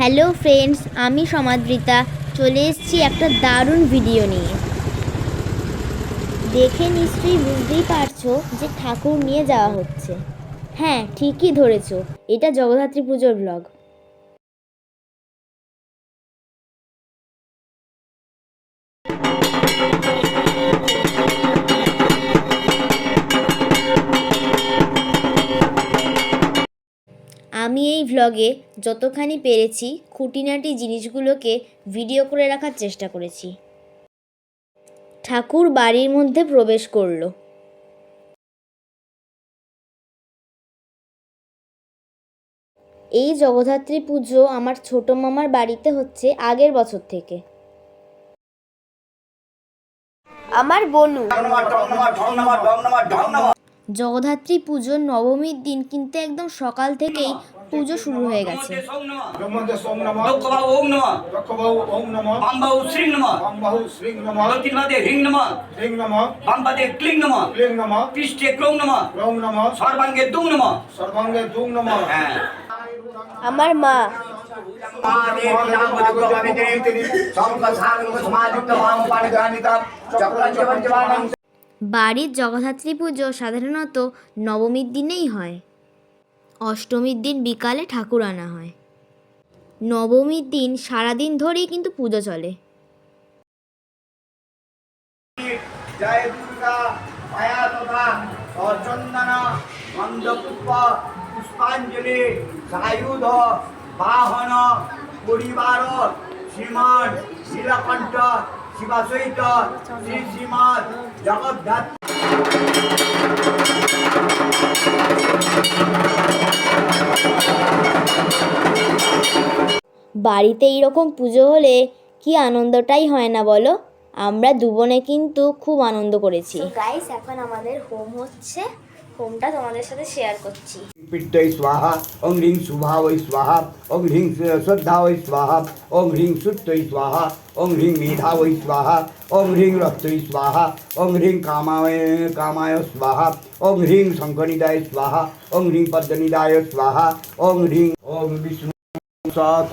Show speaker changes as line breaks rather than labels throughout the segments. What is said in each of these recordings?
Hello friends, আমি সমাদৃতা চলে এসেছি একটা দারুণ ভিডিও নিয়ে। দেখে নিশ্চয়ই বুঝতেই পারছো যে ঠাকুর নিয়ে যাওয়া হচ্ছে। হ্যাঁ, ঠিকই ধরেছো, এটা জগদ্ধাত্রী পুজোর ব্লগ। আমি এই ভ্লগে যতখানি পেরেছি খুঁটিনাটি জিনিসগুলোকে ভিডিও করে রাখার চেষ্টা করেছি। ঠাকুর বাড়ির মধ্যে প্রবেশ করলো। এই জগদ্ধাত্রী পুজো আমার ছোট মামার বাড়িতে হচ্ছে আগের বছর থেকে। আমার বনু জগদ্ধাত্রী পুজোর নবমীর দিন কিন্তু একদম সকাল থেকেই পুজো শুরু হয়ে গেছে। আমার মা বাড়ির জগদ্ধাত্রী পুজো সাধারণত নবমীর দিনেই হয়। অষ্টমীর দিন বিকালে ঠাকুর আনা হয়। নবমীর দিন সারাদিন ধরেই কিন্তু পুজো চলে।
জয় দুর্গা মায়া তথা চন্দন গন্ধপুষ্প পুষ্পাঞ্জলি সায়ুধ বাহন পরিবার শ্রীমান শিলাকণ্ঠ শিবাসহিত শ্রী শ্রীমৎ জগদ্ধাত্রী।
বাড়িতে এইরকম পুজো হলে কি আনন্দটাই হয় না বলো। আমরা দুবোনে কিন্তু খুব আনন্দ করেছি। গাইস, এখন আমাদের হোম হচ্ছে, হোমটা তোমাদের সাথে শেয়ার করছি।
পিত্তৈ স্বাহা, ওং হ্রিং শুভাবৈ স্বাহা, ওং হ্রিং শ্রদ্ধাবৈ স্বাহা, ওং হ্রিং সুত্তৈ স্বাহা, ওং হ্রিং মেধাবৈ স্বাহা, ওং হ্রিং রক্তৈ স্বাহা, ওং হ্রিং কামায় স্বাহা, ওং হ্রিং শঙ্খনিদায় স্বাহা, ওং হ্রিং পদ্মনিদায় স্বাহা, ওং হ্রিং ওং বিষ্ণু সৎ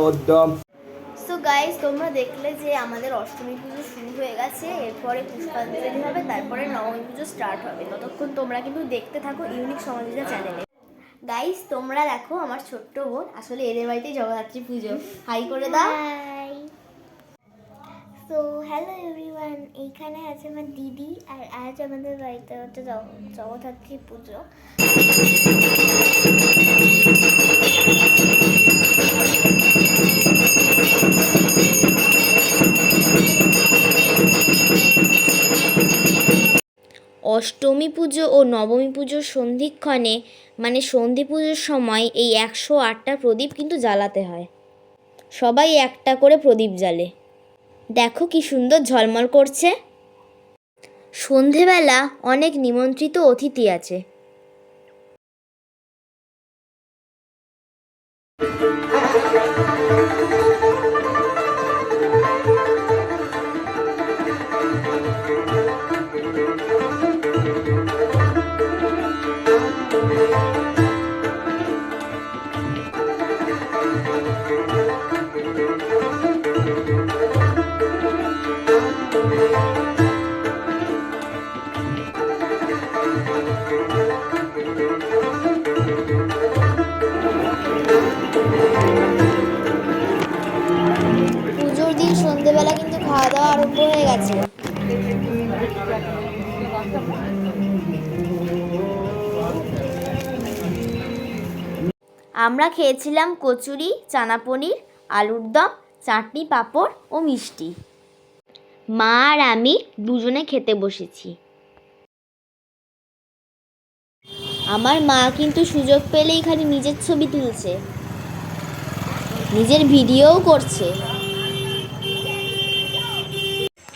উদ্যম।
সো গাইস, তোমরা দেখলে যে আমাদের অষ্টমী পুজো শুরু হয়ে গেছে, এরপরে পুষ্পাঞ্জলি হবে, তারপরে নবমী পুজো স্টার্ট হবে। ততক্ষণ তোমরা কিন্তু দেখতে থাকো ইউনিক সমাজীরা চ্যানেলে। গাইস, তোমরা দেখো আমার ছোট্ট বোন, আসলে এদের বাড়িতেই জগদ্ধাত্রী পুজো। হাই করে দাও।
হাই। সো হ্যালো এভরিওয়ান, এইখানে আছে আমার দিদি, আর আজ আমাদের বাড়িতে হচ্ছে জগদ্ধাত্রী পুজো।
অষ্টমী পুজো ও নবমী পুজোর সন্ধিক্ষণে মানে সন্ধি পুজোর সময় এই 108টা প্রদীপ কিন্তু জ্বালাতে হয়। সবাই একটা করে প্রদীপ জ্বালে। দেখো কি সুন্দর ঝলমল করছে। সন্ধেবেলা অনেক নিমন্ত্রিত অতিথি আছে। পুজোর দিন সন্ধেবেলা কিন্তু খাওয়া দাওয়া আরম্ভ হয়ে গেছে। আমরা খেয়েছিলাম কচুরি, চানা পনির, আলুর দম, চাটনি, পাঁপড় ও মিষ্টি। মা আর আমি দুজনে খেতে বসেছি। আমার মা কিন্তু সুযোগ পেলেই খালি নিজের ছবি তুলছে, নিজের ভিডিওও করছে।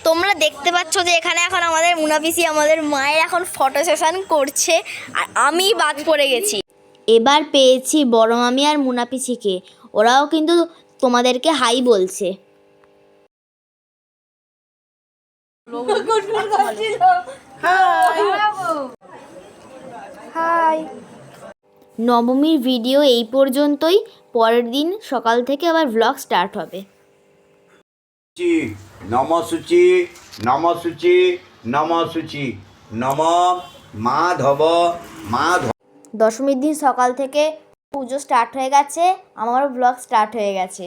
তোমরা দেখতে পাচ্ছ যে এখানে এখন আমাদের মুনাপিসি আমাদের মায়ের এখন ফটো সেশন করছে, আর আমি বাদ পড়ে গেছি। এবার পেয়েছি বড় মামি আর মুনাপিসিকে, ওরাও কিন্তু তোমাদেরকে হাই বলছে। হাই। নবমীর ভিডিও এই পর্যন্তই। পরের দিন সকাল থেকে আবার ভ্লগ স্টার্ট হবে।
নমশুচি নমশুচি নমশুচি নম মাধব মাধব।
দশমীর দিন সকাল থেকে পুজো স্টার্ট হয়ে গেছে, আমারও ব্লগ স্টার্ট হয়ে গেছে।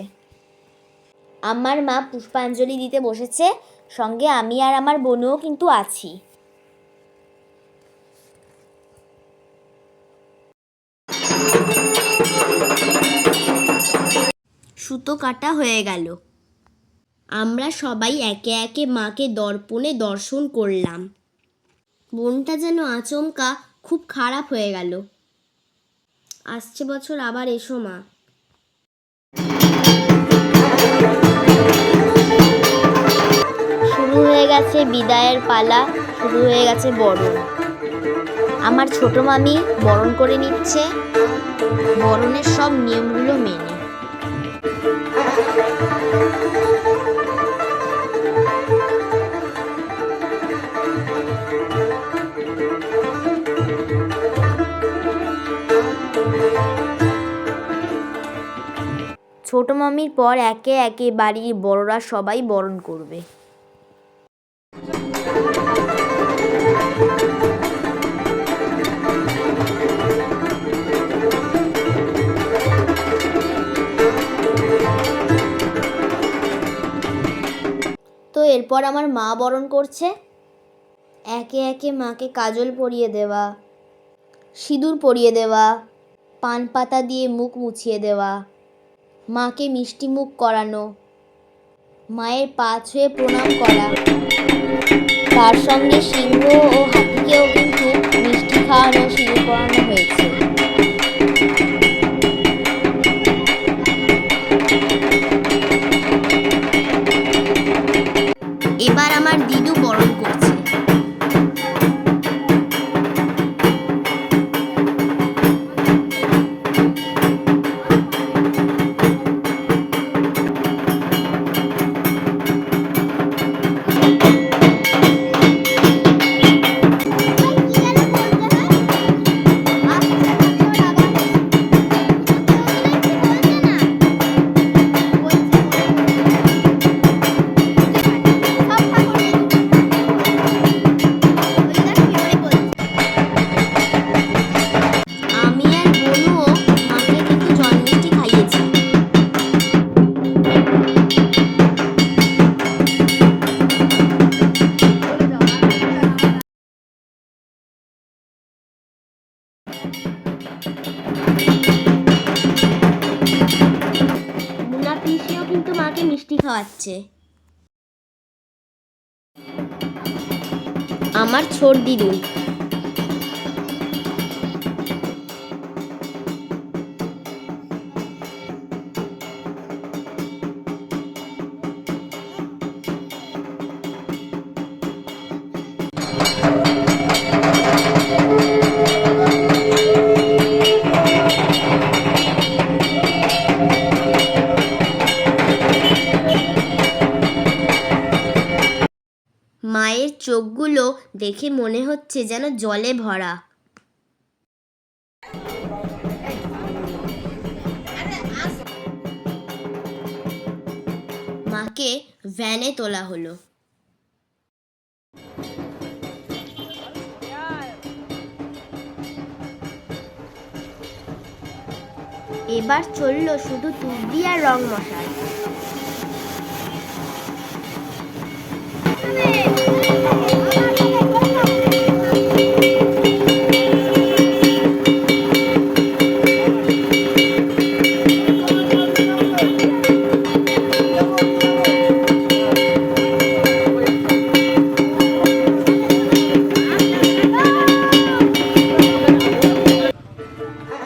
আমার মা পুষ্পাঞ্জলি দিতে বসেছে, সঙ্গে আমি আর আমার বোনও কিন্তু আছি। সুতো কাটা হয়ে গেল। আমরা সবাই একে একে মাকে দর্পণে দর্শন করলাম। বোনটা যেন আচমকা খুব খারাপ হয়ে গেল। আসছে বছর আবার এসো মা। শুরু হয়ে গেছে বিদায়ের পালা, শুরু হয়ে গেছে বরণ। আমার ছোট মামি বরণ করে নিচ্ছে, বরণের সব নিয়মগুলো মেনে। ছোট মামির পর একে একে বাড়ির বড়রা সবাই বরণ করবে। তো এরপর আমার মা বরণ করছে। একে একে মাকে কাজল পরিয়ে দেওয়া, সিঁদুর পরিয়ে দেওয়া, পান পাতা দিয়ে মুখ মুছিয়ে দেওয়া, মাকে মিষ্টি মুখ করানো, মায়ের পা ছুঁয়ে প্রণাম করা, তার সঙ্গে সিংহ ও হাতিকেও কিন্তু মিষ্টি খাওয়ানো, সিঁদুর পরানো হয়েছে। এবার আমার দিদু বরণ করছে। আমি আর বোনও মাকে কিন্তু জল মিষ্টি খাইয়েছি। মুনা পিসিও কিন্তু মাকে মিষ্টি খাওয়াচ্ছে। আমার ছোট দিদু। মায়ের চোখগুলো দেখে মনে হচ্ছে যেন জলে ভরা। মাকে ভ্যানে তোলা হলো। এবার চললো শুধু তুবড়ি আর রং মশাল।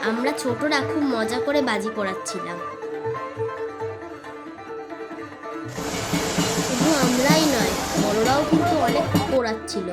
আমরা ছোটরা খুব মজা করে বাজি পোড়াচ্ছিলাম। শুধু আমরাই নয়, বড়রাও কিন্তু অনেক পোড়াচ্ছিল।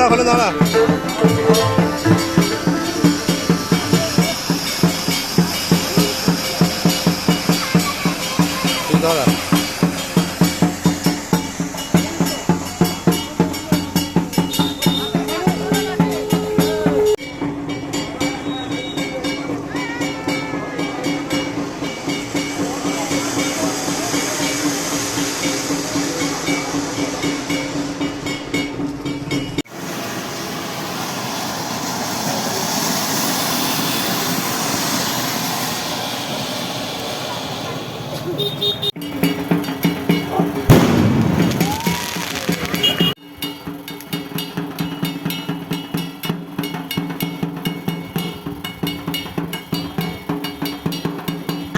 ওখানে দাঁড়া। তুই দাঁড়া।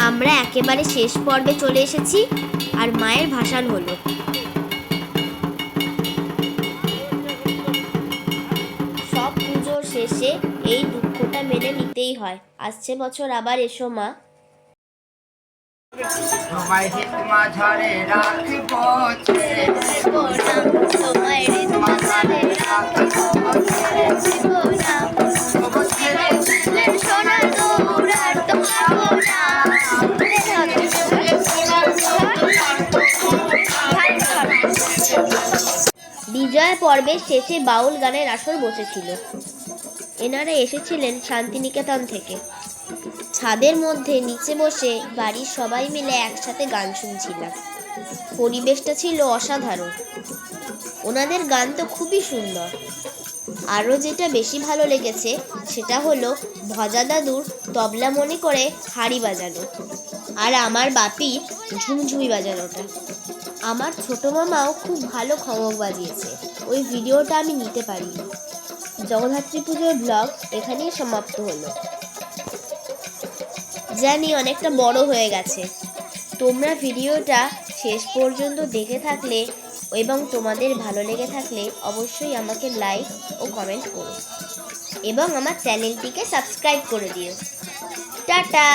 আমরা একেবারে শেষ পর্বে চলে এসেছি আর মায়ের ভাসান হলো। সব পুজোর শেষে এই দুঃখটা মেনে নিতেই হয়। আসছে বছর আবার এসো মা।
তোমায় হিত মাঝারে রাখবো ছেড়ে দেব না,
তোমায় হৃদ মাঝারে রাখবো, ছেড়ে দেব না। ওগো ছেড়ে দিলে সোনার গৌর আর তো পাবো না। বিজয় পর্বের শেষে বাউল গানের আসর বসেছিল। এনারা এসেছিলেন শান্তিনিকেতন থেকে। ছাদের মধ্যে নিচে বসে বাড়ির সবাই মিলে একসাথে গান শুনছিলাম। পরিবেশটা ছিল অসাধারণ। ওনাদের গান তো খুবই সুন্দর। আরও যেটা বেশি ভালো লেগেছে সেটা হলো ভজা দাদুর তবলা মনে করে হাঁড়ি বাজানো আর আমার বাপির ঝুমঝুমি বাজানোটা। আমার ছোট মামাও খুব ভালো খমক বাজিয়েছে। ওই ভিডিওটা আমি নিতে পারিনি। জগদ্ধাত্রী পুজোর ব্লগ এখানেই সমাপ্ত হলো। জানি অনেকটা বড় হয়ে গেছে। তোমরা ভিডিওটা শেষ পর্যন্ত দেখে থাকলে এবং তোমাদের ভালো লেগে থাকলে অবশ্যই আমাকে লাইক ও কমেন্ট করো এবং আমার চ্যানেলটিকে সাবস্ক্রাইব করে দিও। টাটা।